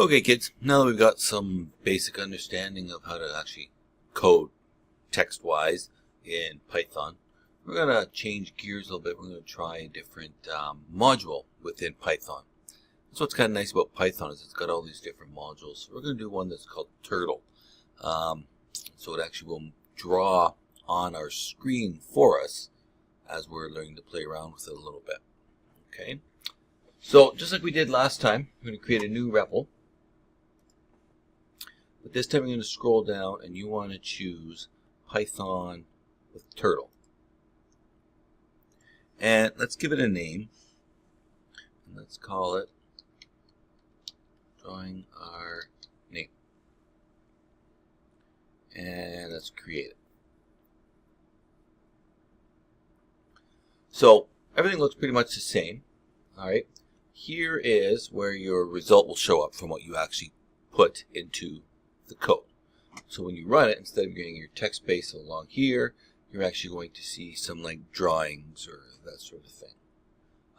Okay, kids, now that we've got some basic understanding of how to actually code text-wise in Python, we're going to change gears a little bit. We're going to try a different module within Python. So what's kind of nice about Python is it's got all these different modules. So we're going to do one that's called Turtle. So it actually will draw on our screen for us as we're learning to play around with it a little bit. Okay, so just like we did last time, we're going to create a new REPL. But this time we're going to scroll down and you want to choose Python with Turtle. And let's give it a name. And let's call it Drawing Our Name. And let's create it. So everything looks pretty much the same. Alright. Here is where your result will show up from what you actually put into the code. So when you run it, instead of getting your text space along here, you're actually going to see some like drawings or that sort of thing.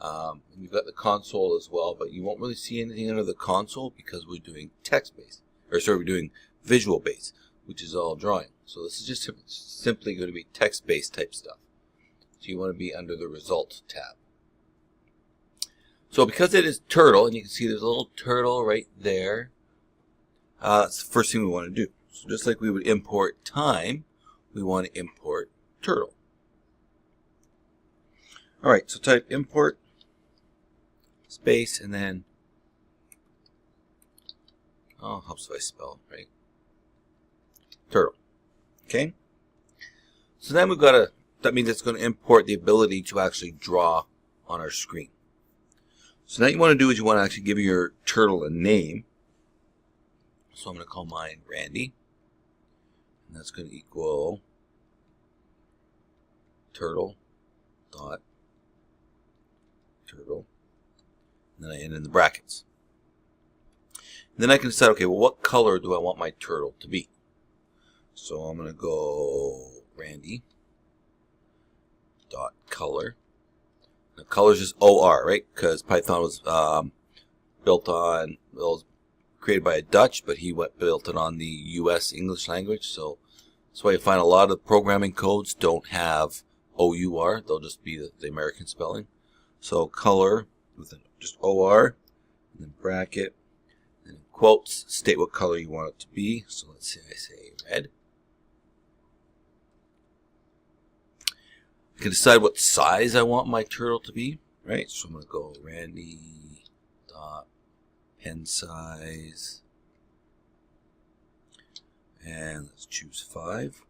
And you've got the console as well, but you won't really see anything under the console because we're doing text-based, or sorry, we're doing visual-based, which is all drawing. So this is just simply going to be text-based type stuff. So you want to be under the Result tab. So because it is Turtle, and you can see there's a little turtle right there, that's the first thing we want to do. So just like we would import time, we want to import turtle. Alright, so type import space and then, oh, helps if I spell, right? Turtle. Okay? So then we've got to, that means it's going to import the ability to actually draw on our screen. So now what you want to do is you want to actually give your turtle a name. So I'm going to call mine Randy. And that's going to equal turtle dot turtle. And then I end in the brackets. And then I can decide, okay, well, what color do I want my turtle to be? So I'm going to go Randy dot color. Now color is just OR, right? Because Python was built on, well, created by a Dutch, but he built it on the US English language. So that's why you find a lot of programming codes don't have OUR. They'll just be the American spelling. So color with just OR, and then bracket, and in quotes, state what color you want it to be. So let's say I say red. I can decide what size I want my turtle to be, right? So I'm going to go Randy dot pen size, and let's choose 5.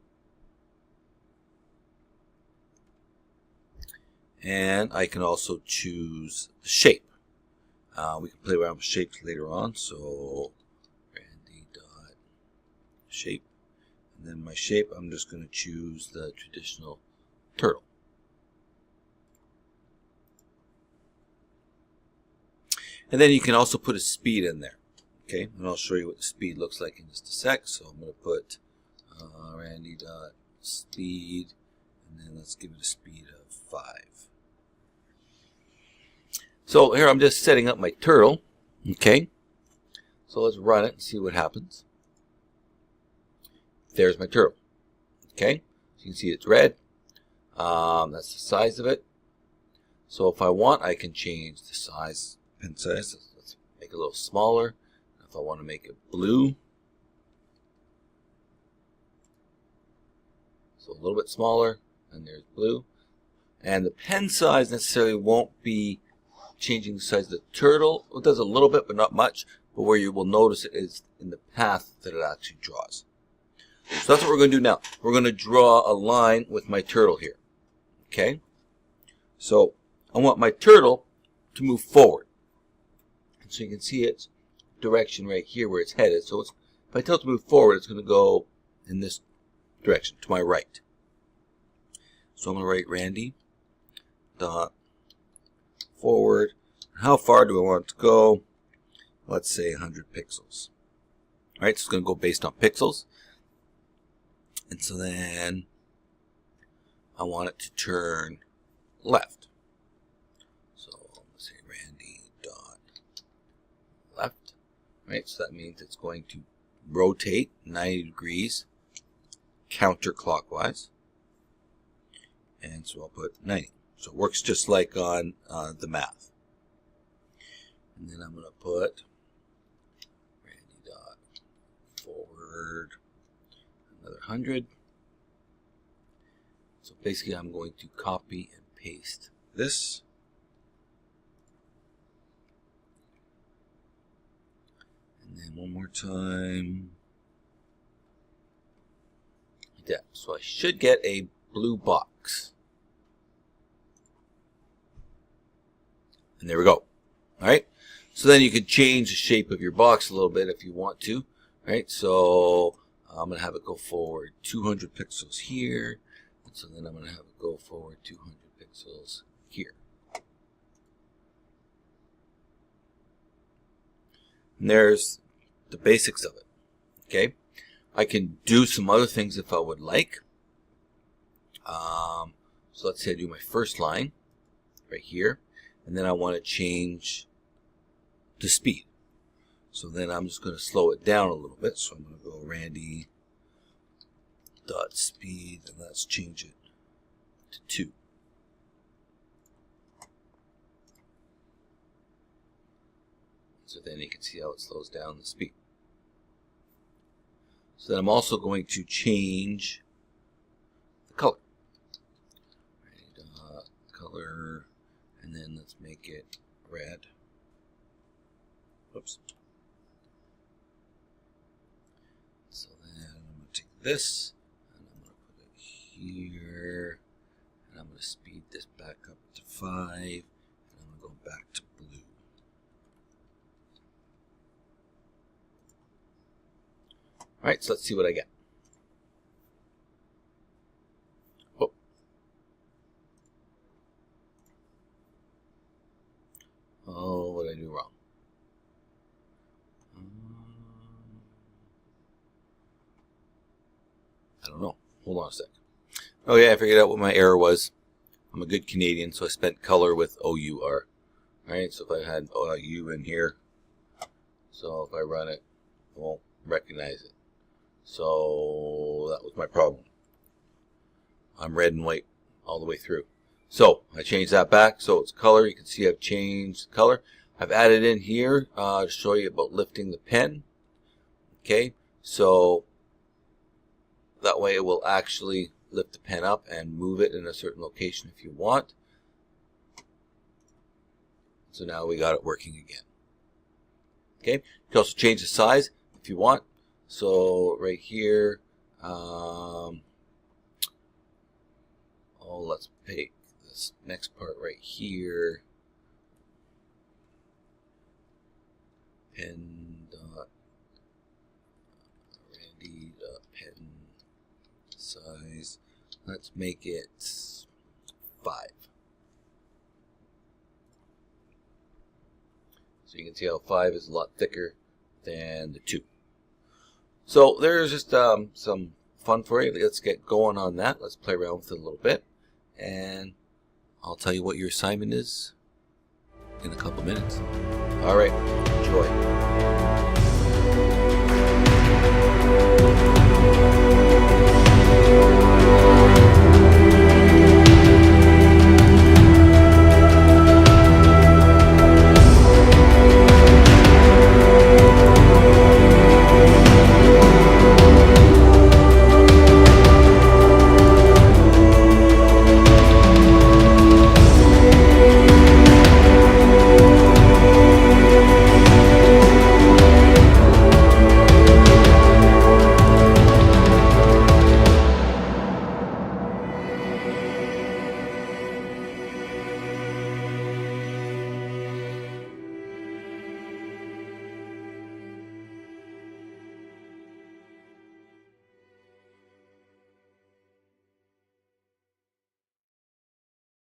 And I can also choose the shape. We can play around with shapes later on. So Randy dot shape, and then my shape, I'm just going to choose the traditional turtle. And then you can also put a speed in there. Okay, and I'll show you what the speed looks like in just a sec. So I'm going to put Randy.speed, and then let's give it a speed of 5. So here I'm just setting up my turtle. Okay, so let's run it and see what happens. There's my turtle. Okay, so you can see it's red. That's the size of it. So if I want, I can change the size. Pen size. Let's make it a little smaller. If I want to make it blue, so a little bit smaller, and there's blue. And the pen size necessarily won't be changing the size of the turtle. It does a little bit, but not much. But where you will notice it is in the path that it actually draws. So that's what we're going to do now. We're going to draw a line with my turtle here. Okay? So I want my turtle to move forward. So you can see its direction right here where it's headed. So if I tell it to move forward, it's going to go in this direction, to my right. So I'm going to write Randy dot forward. How far do I want it to go? Let's say 100 pixels. All right, so it's going to go based on pixels. And so then I want it to turn left. So let's say Randy dot left. right? So that means it's going to rotate 90 degrees counterclockwise. And so I'll put 90. So it works just like on the math. And then I'm going to put Randy dot forward another 100. So basically I'm going to copy and paste this. And then one more time. Like that. So I should get a blue box. And there we go. Alright. So then you can change the shape of your box a little bit if you want to. Right. So I'm going to have it go forward 200 pixels here. And so then I'm going to have it go forward 200 pixels here. And there's the basics of it. Okay. I can do some other things if I would like. So let's say I do my first line right here. And then I want to change the speed. So then I'm just going to slow it down a little bit. So I'm going to go Randy dot speed, and let's change it to 2. So then you can see how it slows down the speed. So then I'm also going to change the color. Randy dot color, and then let's make it red. Oops. So then I'm going to take this, and I'm going to put it here, and I'm going to speed this back up to 5, and I'm going to go back to blue. Alright, so let's see what I get. Oh. Oh, what did I do wrong? I don't know. Hold on a sec. Oh yeah, I figured out what my error was. I'm a good Canadian, so I spent color with O-U-R. Alright, so if I had O-U in here, so if I run it, it won't recognize it. So that was my problem. I'm red and white all the way through. So I changed that back, so it's color. You can see I've changed color. I've added in here to show you about lifting the pen. Okay, so that way it will actually lift the pen up and move it in a certain location if you want. So now we got it working again. Okay, you can also change the size if you want. So right here, let's take this next part right here. Pen dot Randy dot pen size. Let's make it 5. So you can see how 5 is a lot thicker than the 2. So there's just some fun for you. Let's get going on that. Let's play around with it a little bit, and I'll tell you what your assignment is in a couple minutes. All right, enjoy.